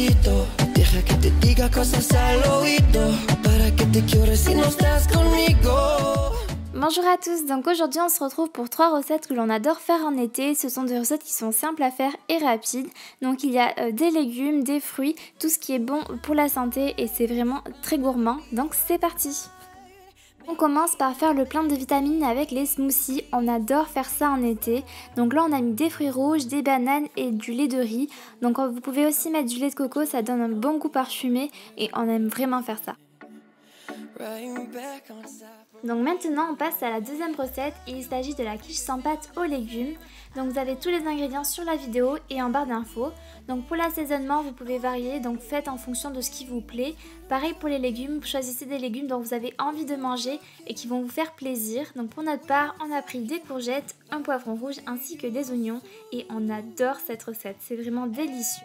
despacito. Deja que te diga cosas al oído, para que te quiero si no estás conmigo. Bonjour à tous, donc aujourd'hui on se retrouve pour 3 recettes que l'on adore faire en été. Ce sont des recettes qui sont simples à faire et rapides. Donc il y a des légumes, des fruits, tout ce qui est bon pour la santé et c'est vraiment très gourmand. Donc c'est parti! On commence par faire le plein de vitamines avec les smoothies, on adore faire ça en été. Donc là on a mis des fruits rouges, des bananes et du lait de riz. Donc vous pouvez aussi mettre du lait de coco, ça donne un bon goût parfumé et on aime vraiment faire ça. Donc maintenant on passe à la deuxième recette et il s'agit de la quiche sans pâte aux légumes. Donc vous avez tous les ingrédients sur la vidéo et en barre d'infos. Donc pour l'assaisonnement vous pouvez varier, donc faites en fonction de ce qui vous plaît. Pareil pour les légumes, vous choisissez des légumes dont vous avez envie de manger et qui vont vous faire plaisir. Donc pour notre part on a pris des courgettes, un poivron rouge ainsi que des oignons et on adore cette recette, c'est vraiment délicieux.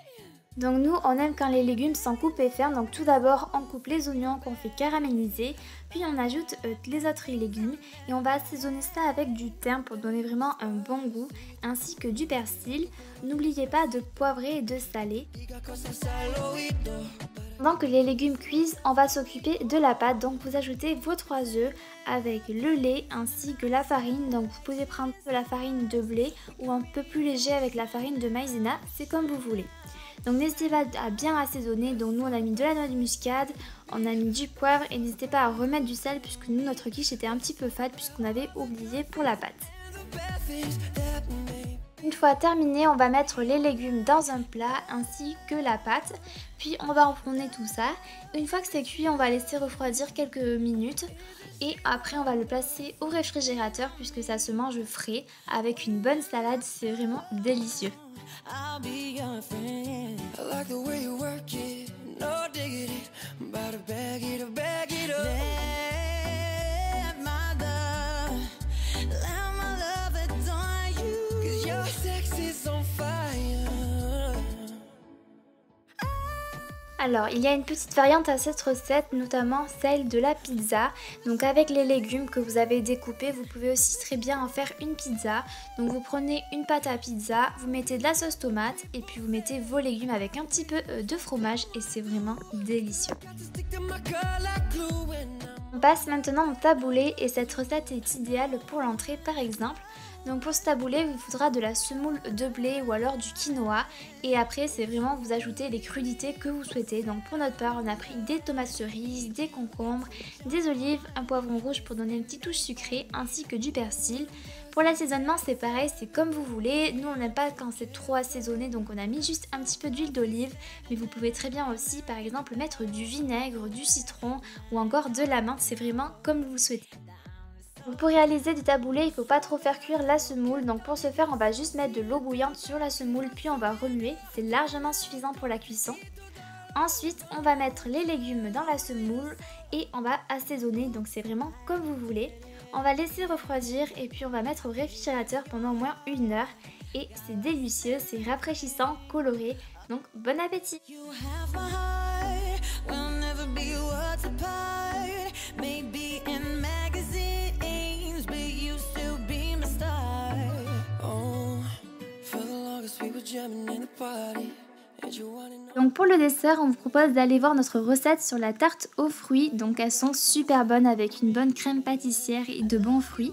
Donc nous on aime quand les légumes sont coupés fermes, donc tout d'abord on coupe les oignons qu'on fait caraméliser, puis on ajoute les autres légumes et on va assaisonner ça avec du thym pour donner vraiment un bon goût, ainsi que du persil. N'oubliez pas de poivrer et de saler. Pendant que les légumes cuisent, on va s'occuper de la pâte, donc vous ajoutez vos 3 œufs avec le lait ainsi que la farine. Donc vous pouvez prendre de la farine de blé ou un peu plus léger avec la farine de maïzena, c'est comme vous voulez. Donc n'hésitez pas à bien assaisonner, donc nous on a mis de la noix de muscade, on a mis du poivre et n'hésitez pas à remettre du sel puisque nous notre quiche était un petit peu fade puisqu'on avait oublié pour la pâte. Une fois terminé, on va mettre les légumes dans un plat ainsi que la pâte, puis on va enfourner tout ça. Une fois que c'est cuit, on va laisser refroidir quelques minutes et après on va le placer au réfrigérateur puisque ça se mange frais avec une bonne salade, c'est vraiment délicieux. I'll be your friend. I like the way you work it, no diggity, I'm about to bag it up, bag it up. Let my love adorn you, 'cause your sex is on fire. Alors, il y a une petite variante à cette recette, notamment celle de la pizza. Donc avec les légumes que vous avez découpés, vous pouvez aussi très bien en faire une pizza. Donc vous prenez une pâte à pizza, vous mettez de la sauce tomate et puis vous mettez vos légumes avec un petit peu de fromage et c'est vraiment délicieux. On passe maintenant au taboulé et cette recette est idéale pour l'entrée par exemple. Donc pour ce taboulé, il vous faudra de la semoule de blé ou alors du quinoa. Et après, c'est vraiment vous ajoutez les crudités que vous souhaitez. Donc pour notre part, on a pris des tomates cerises, des concombres, des olives, un poivron rouge pour donner une petite touche sucrée, ainsi que du persil. Pour l'assaisonnement, c'est pareil, c'est comme vous voulez. Nous, on n'aime pas quand c'est trop assaisonné, donc on a mis juste un petit peu d'huile d'olive. Mais vous pouvez très bien aussi, par exemple, mettre du vinaigre, du citron ou encore de la menthe. C'est vraiment comme vous le souhaitez. Donc pour réaliser du taboulé, il ne faut pas trop faire cuire la semoule. Donc pour ce faire, on va juste mettre de l'eau bouillante sur la semoule, puis on va remuer. C'est largement suffisant pour la cuisson. Ensuite, on va mettre les légumes dans la semoule et on va assaisonner. Donc c'est vraiment comme vous voulez. On va laisser refroidir et puis on va mettre au réfrigérateur pendant au moins 1 heure. Et c'est délicieux, c'est rafraîchissant, coloré. Donc bon appétit! Donc pour le dessert, on vous propose d'aller voir notre recette sur la tarte aux fruits. Donc elles sont super bonnes avec une bonne crème pâtissière et de bons fruits.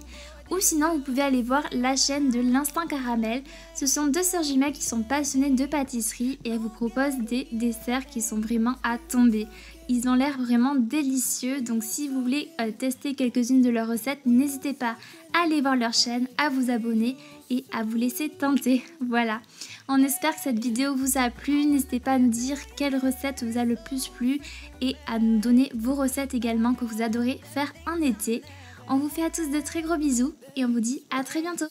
Ou sinon vous pouvez aller voir la chaîne de l'Instant Caramel. Ce sont 2 sœurs jumelles qui sont passionnées de pâtisserie et elles vous proposent des desserts qui sont vraiment à tomber. Ils ont l'air vraiment délicieux, donc si vous voulez tester quelques-unes de leurs recettes, n'hésitez pas à aller voir leur chaîne, à vous abonner et à vous laisser tenter. Voilà, on espère que cette vidéo vous a plu, n'hésitez pas à nous dire quelle recette vous a le plus plu et à nous donner vos recettes également que vous adorez faire en été. On vous fait à tous de très gros bisous et on vous dit à très bientôt.